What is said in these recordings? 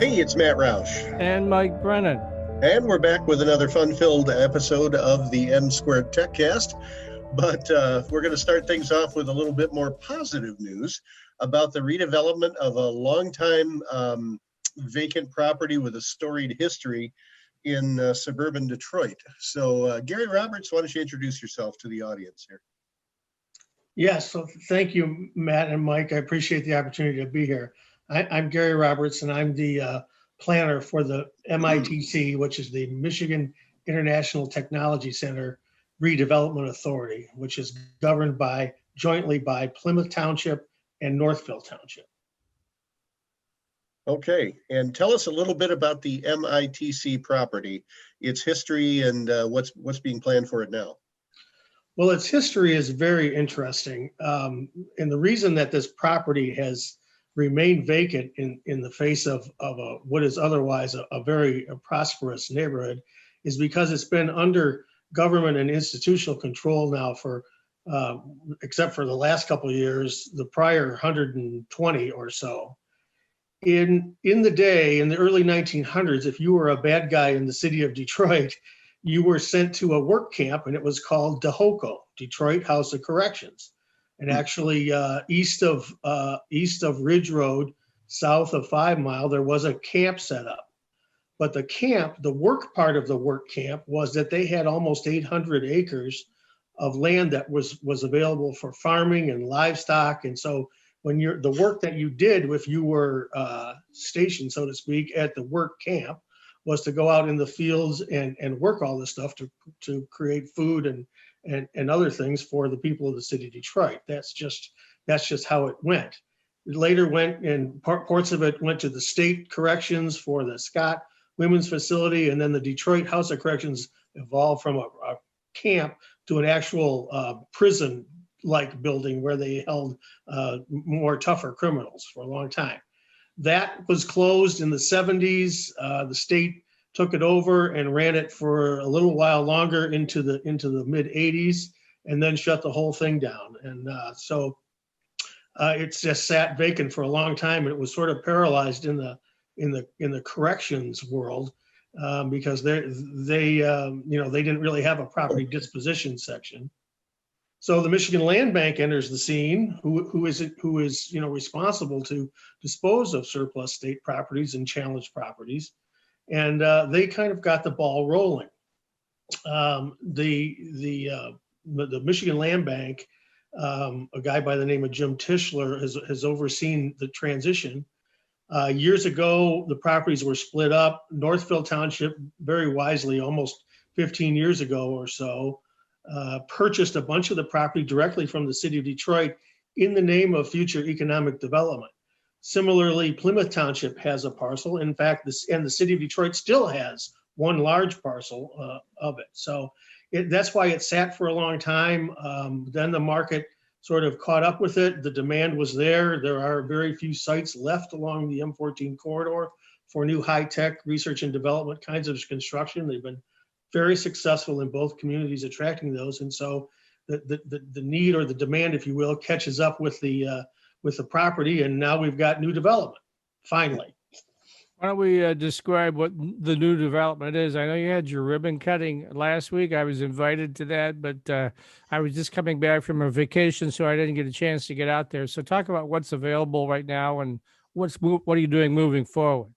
Hey, it's Matt Roush, And Mike Brennan. and we're back with another fun-filled episode of the M Squared TechCast. But we're going to start things off with a little bit more positive news about the redevelopment of a longtime vacant property with a storied history in suburban Detroit. So, Gary Roberts, why don't you introduce yourself to the audience here? Yes, so thank you, Matt and Mike. I appreciate the opportunity to be here. I'm Gary Roberts, and I'm the planner for the MITC, which is the Michigan International Technology Center Redevelopment Authority, which is governed jointly by Plymouth Township and Northville Township. Okay, and tell us a little bit about the MITC property, its history, and what's being planned for it now. Well, its history is very interesting. And the reason that this property has remained vacant in the face of what is otherwise a very prosperous neighborhood is because it's been under government and institutional control now for, except for the last couple of years, the prior 120 or so. In the early 1900s, if you were a bad guy in the city of Detroit, you were sent to a work camp, and it was called DeHoco, Detroit House of Corrections. And actually, east of Ridge Road, south of 5 Mile, there was a camp set up. But the work part of the work camp was that they had almost 800 acres of land that was available for farming and livestock. And so when the work that you did, if you were stationed, so to speak, at the work camp, was to go out in the fields and work all this stuff to create food and other things for the people of the city of Detroit. That's just how it went. It later went, and parts of it went to the state corrections for the Scott Women's Facility, and then the Detroit House of Corrections evolved from a camp to an actual prison-like building where they held more tougher criminals for a long time. That was closed in the 70s. The state took it over and ran it for a little while longer into the mid 80s, and then shut the whole thing down. And so it's just sat vacant for a long time, and it was sort of paralyzed in the corrections world because they didn't really have a property disposition section. So the Michigan Land Bank enters the scene, who is responsible to dispose of surplus state properties and challenged properties, and they kind of got the ball rolling. The Michigan Land Bank, a guy by the name of Jim Tischler, has overseen the transition. Years ago, the properties were split up. Northville Township, very wisely, almost 15 years ago or so, purchased a bunch of the property directly from the city of Detroit in the name of future economic development. Similarly, Plymouth Township has a parcel. In fact, the city of Detroit still has one large parcel of it. So that's why it sat for a long time. Then the market sort of caught up with it. The demand was there. There are very few sites left along the M14 corridor for new high-tech research and development kinds of construction. They've been very successful in both communities attracting those, and so the need, or the demand, if you will, catches up with the property, and now we've got new development finally. Why don't we describe what the new development is? I know you had your ribbon cutting last week. I was invited to that, but I was just coming back from a vacation, so I didn't get a chance to get out there. So talk about what's available right now and what are you doing moving forward?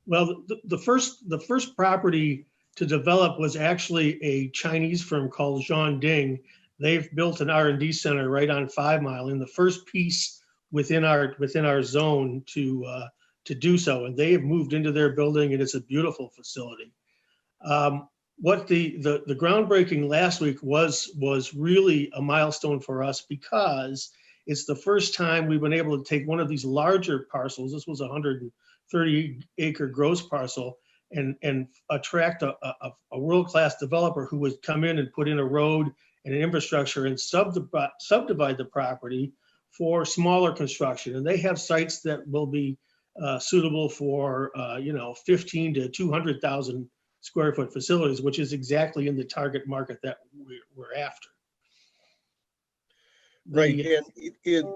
Well, the first property to develop was actually a Chinese firm called Zhang Ding. They've built an R&D center right on 5 Mile, in the first piece within our zone to do so, and they have moved into their building, and it's a beautiful facility. What the groundbreaking last week was really a milestone for us, because it's the first time we've been able to take one of these larger parcels. This was a 130-acre gross parcel, and attract a world-class developer who would come in and put in a road and an infrastructure and subdivide the property for smaller construction. And they have sites that will be suitable for 15 to 200,000 square foot facilities, which is exactly in the target market that we're after. Right, and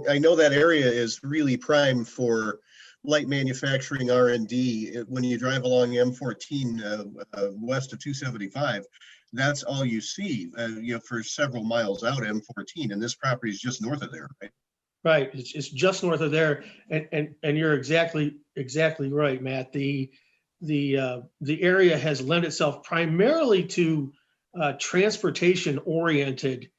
I know that area is really prime for light manufacturing R&D. When you drive along M14 west of 275, that's all you see, for several miles out M14, and this property is just north of there, right? Right. It's just north of there, and you're exactly right, Matt. The area has lent itself primarily to transportation oriented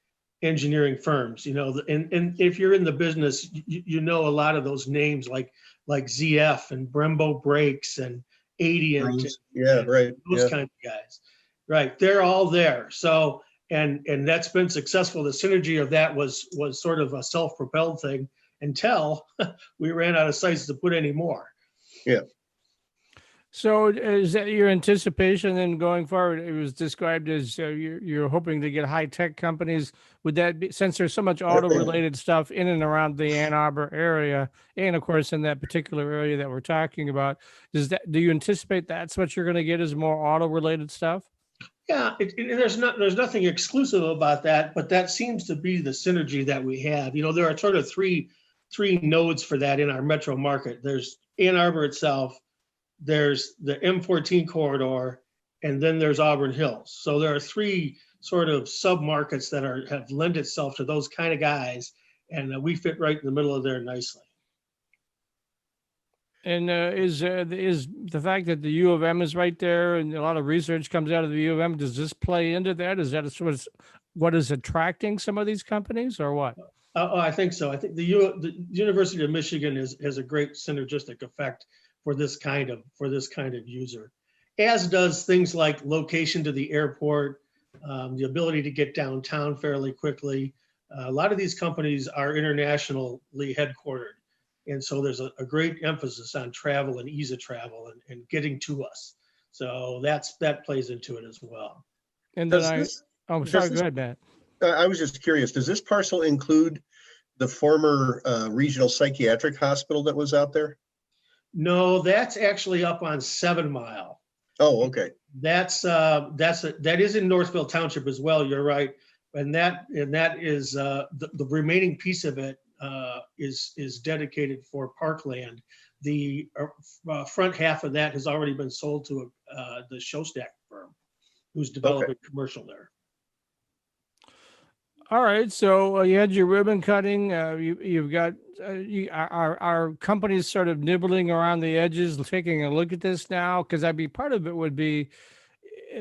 engineering firms. And if you're in the business, you know a lot of those names like ZF and Brembo Brakes and Adient. Yeah, right. Those kind of guys. Right. They're all there. So, and that's been successful. The synergy of that was sort of a self-propelled thing until we ran out of sites to put any more. Yeah. So is that your anticipation then going forward? It was described as you're hoping to get high-tech companies. Would that be, since there's so much auto-related stuff in and around the Ann Arbor area, and of course in that particular area that we're talking about, do you anticipate that's what you're going to get is more auto-related stuff? Yeah, there's nothing exclusive about that, but that seems to be the synergy that we have. There are sort of three nodes for that in our metro market. There's Ann Arbor itself, there's the M14 corridor, and then there's Auburn Hills. So there are three sort of sub-markets that have lent itself to those kind of guys, and we fit right in the middle of there nicely. And is the fact that the U of M is right there and a lot of research comes out of the U of M, does this play into that? Is that what is attracting some of these companies, or what? I think so. I think the University of Michigan has a great synergistic effect for this kind of user, as does things like location to the airport, the ability to get downtown fairly quickly. A lot of these companies are internationally headquartered. And so there's a great emphasis on travel and ease of travel and getting to us. So that plays into it as well. And then go ahead, Matt. I was just curious, does this parcel include the former regional psychiatric hospital that was out there? No, that's actually up on 7 Mile. Oh, okay. That is in Northville Township as well. You're right. And that is the remaining piece of it is dedicated for parkland. The front half of that has already been sold to the Showstack firm, who's developing commercial there. All right, so you had your ribbon cutting. You've got our companies sort of nibbling around the edges, taking a look at this now, because part of it would be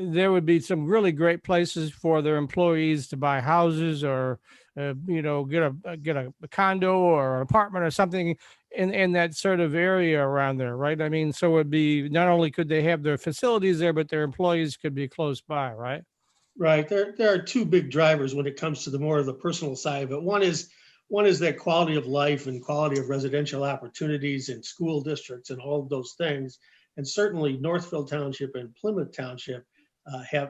there would be some really great places for their employees to buy houses or get a condo or an apartment or something in that sort of area around there, right? I mean, so it would be not only could they have their facilities there, but their employees could be close by, right? Right. There are two big drivers when it comes to the more of the personal side of it. One is that quality of life and quality of residential opportunities and school districts and all of those things. And certainly Northville Township and Plymouth Township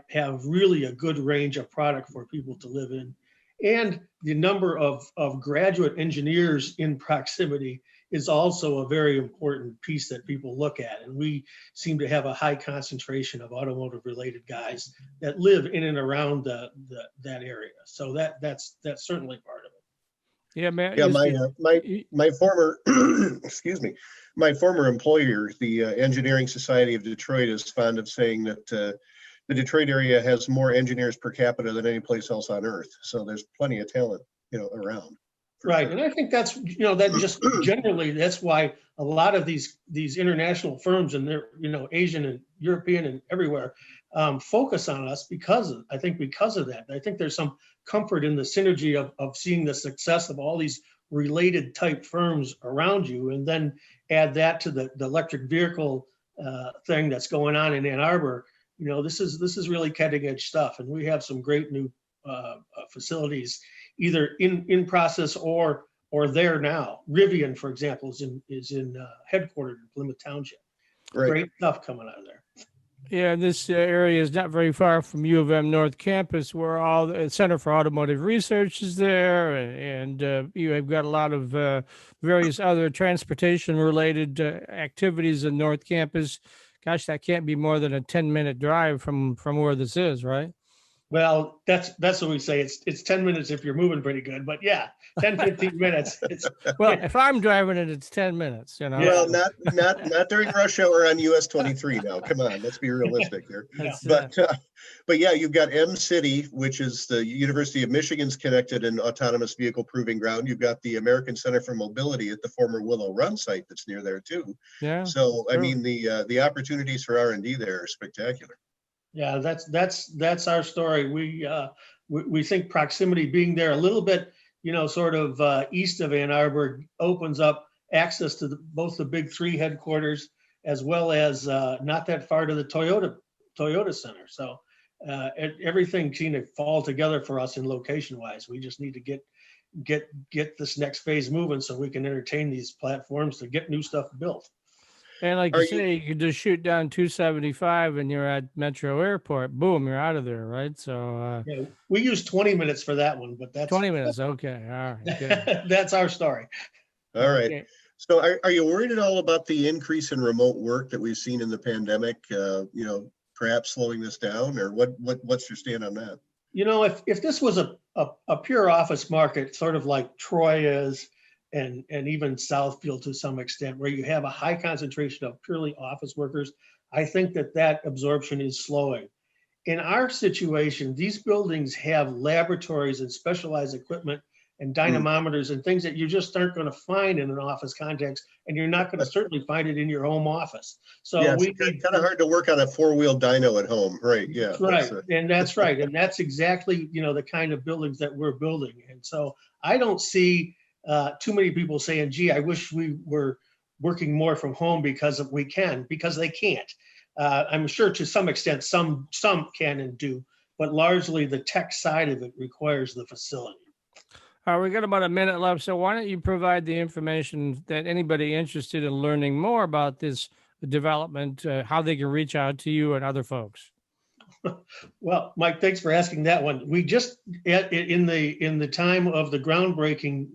have really a good range of product for people to live in. And the number of graduate engineers in proximity is also a very important piece that people look at. And we seem to have a high concentration of automotive related guys that live in and around that area. So that's certainly part of it. Yeah, man. Yeah, my former excuse me, my former employer, the Engineering Society of Detroit, is fond of saying that the Detroit area has more engineers per capita than any place else on earth. So there's plenty of talent, around. Right. Sure. And I think that's, that just generally, that's why a lot of these international firms and they're, Asian and European and everywhere focus on us because of that. I think there's some comfort in the synergy of seeing the success of all these related type firms around you, and then add that to the electric vehicle thing that's going on in Ann Arbor. This is really cutting edge stuff, and we have some great new facilities either in process or there now. Rivian, for example, is in headquartered in Plymouth Township. Right. Great stuff coming out of there. Yeah, this area is not very far from U of M North Campus, where all the Center for Automotive Research is there, and you have got a lot of various other transportation-related activities in North Campus. Gosh, that can't be more than a 10-minute drive from where this is, right? Well, that's what we say. It's 10 minutes if you're moving pretty good, but yeah, 10, 15 minutes. Well, if I'm driving it, it's 10 minutes, you know. Well, not during rush hour on US 23 now. Come on, let's be realistic here. That's, But yeah, you've got M-City, which is the University of Michigan's connected and autonomous vehicle proving ground. You've got the American Center for Mobility at the former Willow Run site that's near there too. yeah. So I true. mean, the opportunities for R&D there are spectacular. Yeah, that's our story. We think proximity, being there a little bit, sort of east of Ann Arbor, opens up access to both the big three headquarters as well as not that far to the Toyota Center. So everything seemed to fall together for us in location wise. We just need to get this next phase moving so we can entertain these platforms to get new stuff built. And like you say, you could just shoot down 275 and you're at Metro Airport. Boom, you're out of there, right? So yeah, we use 20 minutes for that one, but that's 20 minutes. Okay. All right. Good. That's our story. All right. Okay. So are you worried at all about the increase in remote work that we've seen in the pandemic, perhaps slowing this down, or what's your stand on that? If this was a pure office market, sort of like Troy is, and even Southfield to some extent, where you have a high concentration of purely office workers, I think that absorption is slowing. In our situation, these buildings have laboratories and specialized equipment and dynamometers and things that you just aren't going to find in an office context, and you're not going to certainly find it in your home office. So yeah, it's kind of hard to work on a 4-wheel dyno at home, right? Yeah, right, and that's right, and that's exactly the kind of buildings that we're building. And so I don't see too many people saying, "Gee, I wish we were working more from home because they can't." I'm sure to some extent some can and do, but largely the tech side of it requires the facility. We got about a minute left, so why don't you provide the information that anybody interested in learning more about this development, how they can reach out to you and other folks? Well, Mike, thanks for asking that one. We just in the time of the groundbreaking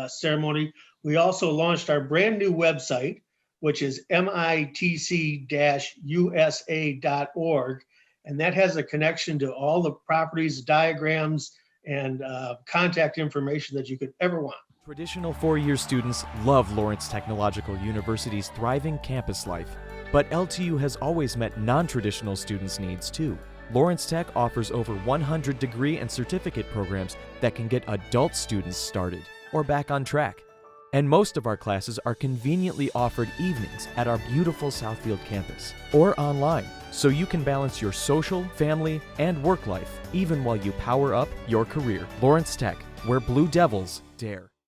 ceremony, we also launched our brand new website, which is mitc-usa.org, and that has a connection to all the properties, diagrams, and contact information that you could ever want. Traditional four-year students love Lawrence Technological University's thriving campus life, but LTU has always met non-traditional students' needs too. Lawrence Tech offers over 100 degree and certificate programs that can get adult students started or back on track. And most of our classes are conveniently offered evenings at our beautiful Southfield campus or online, so you can balance your social, family, and work life even while you power up your career. Lawrence Tech, where Blue Devils dare.